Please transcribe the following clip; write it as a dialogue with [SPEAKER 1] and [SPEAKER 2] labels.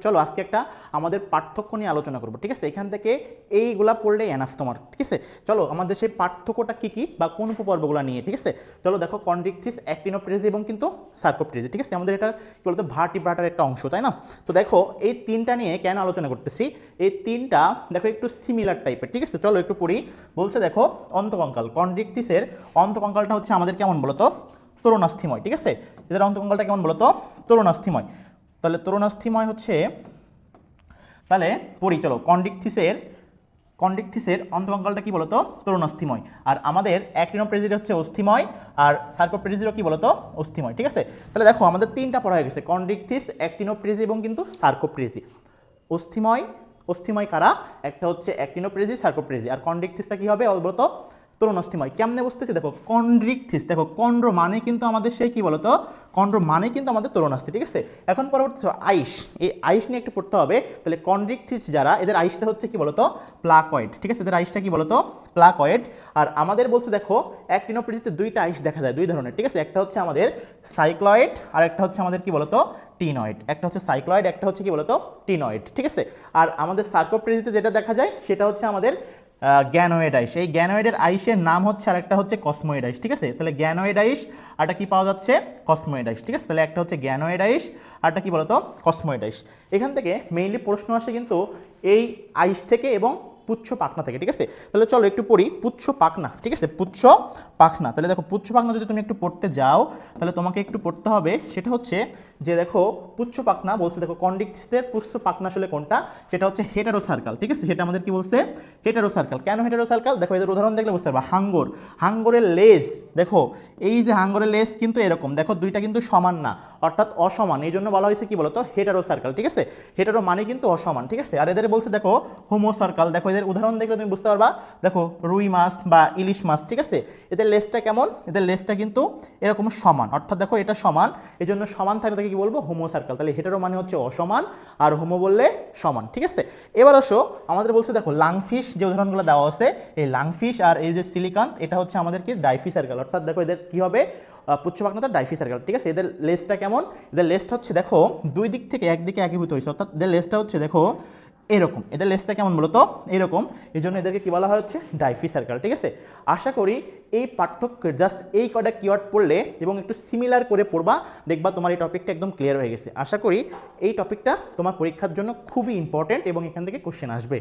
[SPEAKER 1] চলো আজকে একটা আমাদের পার্থক্য নিয়ে আলোচনা করবো, ঠিক আছে। এখান থেকে এইগুলা পড়লেই এনাফ তোমার, ঠিক আছে। চলো আমাদের সেই পার্থক্যটা কী কী বা কোন উপপর্বগুলো নিয়ে, ঠিক আছে। চলো দেখো কন্ড্রিকথিস, অ্যাক্টিনোপ্রেজি এবং কিন্তু সার্কোপ্টেরিজি, ঠিক আছে। আমাদের এটা কী বলতো ভার্টিব্রাটার একটা অংশ, তাই না। তো দেখো এই তিনটা নিয়ে কেন আলোচনা করতেছি, এই তিনটা দেখো একটু সিমিলার টাইপের, ঠিক আছে। চলো একটু পড়ি। বলছে দেখো অন্তকঙ্কাল, কন্ড্রিকথিসের অন্তকঙ্কালটা হচ্ছে আমাদের কেমন বলতো তরুণাস্থিময়, ঠিক আছে। এদের অন্তকঙ্কালটা কেমন বলতো তরুণাস্থিময়। তাহলে তরুণাস্থিময় হচ্ছে, তাহলে পড়ি চলো কন্ড্রিকথিসের অন্তকঙ্কালটা কি বলতো তরুণাস্থিময়, আর আমাদের অ্যাক্টিনোপ্রেজির হচ্ছে অস্থিময়, আর সার্কোপ্রেজিরও কি বলতো অস্থিময়, ঠিক আছে। তাহলে দেখো আমাদের তিনটা পড়া হয়ে গেছে, কন্ড্রিকথিস, অ্যাক্টিনোপ্রেজি এবং কিন্তু সার্কোপ্রেজি। অস্থিময় কারা, একটা হচ্ছে অ্যাক্টিনোপ্রেজি, সার্কোপ্রেজি, আর কন্ড্রিকথিসটা কি হবে বলতো তরুণাস্থিময়। কেমনে বুঝতেছি দেখো, কন্ড্রিকথিস দেখো কন্ড্র মানে কিন্তু আমাদের সেই কি বলতো কন্ড্র মানে কিন্তু আমাদের তরুণাস্থি, ঠিক আছে। এখন পরবর্তী আইস, এই আইস নিয়ে একটু পড়তে হবে। তাহলে কন্ড্রিকথিস যারা, এদের আইসটা হচ্ছে কি বলতো প্লাকয়েড, ঠিক আছে। এদের আইসটা কি বলতো প্লাকয়েড। আর আমাদের বলছে দেখো অ্যাক্টিনোপ্রেজিতে দুইটা আইস দেখা যায়, দুই ধরনের, ঠিক আছে। একটা হচ্ছে আমাদের সাইক্লয়েড, আর একটা হচ্ছে আমাদের কি বলতো টিনয়েড। একটা হচ্ছে সাইক্লয়েড, একটা হচ্ছে কি বলতো টিনয়েড, ঠিক আছে। আর আমাদের সার্কোপ্রেজিতে যেটা দেখা যায় সেটা হচ্ছে আমাদের গ্যানোয়েড আইস। এই গ্যানোয়েডের আইসের নাম হচ্ছে, আর একটা হচ্ছে কসমোয়েড আইস, ঠিক আছে। তাহলে গ্যানোয়েড আইস আরটা কি পাওয়া যাচ্ছে কসমোয়েড আইস, ঠিক আছে। তাহলে একটা হচ্ছে গ্যানোয়েড আইস, আরটা কি বলতো কসমোয়েড আইস। এখান থেকে মেইনলি প্রশ্ন আসে কিন্তু এই আইস থেকে এবং পুচ্ছ পাখনা থেকে, ঠিক আছে। তাহলে চলো একটু পড়ি পুচ্ছ পাখনা, ঠিক আছে। পুচ্ছ পাখনা, তাহলে দেখো পুচ্ছ পাখনা যদি তুমি একটু পড়তে যাও তাহলে তোমাকে একটু পড়তে হবে, সেটা হচ্ছে যে দেখো পুচ্ছ পাখনা বলছে দেখো কন্ড্রিকথিসের পুচ্ছ পাখনা আসলে কোনটা, সেটা হচ্ছে হেটারো সার্কাল, ঠিক আছে। সেটা আমাদের কি বলছে হেটারো সার্কাল। কেন হেটারো সার্কাল, দেখো এদের উদাহরণ দেখলে বুঝতে পারবা। হাঙ্গরের লেজ, দেখো এই যে হাঙ্গরের লেজ কিন্তু এরকম, দেখো দুইটা কিন্তু সমান না, অর্থাৎ অসমান, এই জন্য বলা হয়েছে কি বলতো হেটারো সার্কাল, ঠিক আছে। হেটারো মানে কিন্তু অসমান, ঠিক আছে। আর এদের বলছে দেখো হোমো সার্কাল, দেখো এদের উদাহরণ দেখলে তুমি বুঝতে পারবা। দেখো রুই মাছ বা ইলিশ মাছ, ঠিক আছে। এদের লেজটা কেমন, এদের লেজটা কিন্তু এরকম সমান, অর্থাৎ দেখো এটা সমান, এই জন্য সমান থাকলে তাকে কি বলবো হোমো সার্কাল। তাহলে হেটারো মানে হচ্ছে অসমান, আর হোমো বললে সমান, ঠিক আছে। এবার আসো আমাদের বলছে দেখো লাংফিশ, যে উদাহরণগুলো দেওয়া আছে এই লাংফিশ আর এই যে সিলিকান, এটা হচ্ছে আমাদের কি ডাইফি সার্কেল, অর্থাৎ দেখো এদের কি হবে পুচ্ছ পাখনাটা ডাইফি সার্কেল, ঠিক আছে। এদের লেজটা কেমন, এদের লেজটা হচ্ছে দেখো দুই দিক থেকে একদিকে একীভূত হয়েছে, অর্থাৎ এদের লেজটা হচ্ছে দেখো এরকম, এদের লেজটা কেমন বলতো এরকম, এই জন্য এদেরকে কি বলা হয় হচ্ছে ডাইফি সার্কেল, ঠিক আছে। আশা করি এই পার্থক্যের জাস্ট এই কটা কিওয়ার্ড পড়লে এবং একটু সিমিলার করে পড়বা, দেখবা তোমার এই টপিকটা একদম ক্লিয়ার হয়ে গেছে। আশা করি এই টপিকটা তোমার পরীক্ষার জন্য খুবই ইম্পর্টেন্ট এবং এখান থেকে কোশ্চেন আসবে।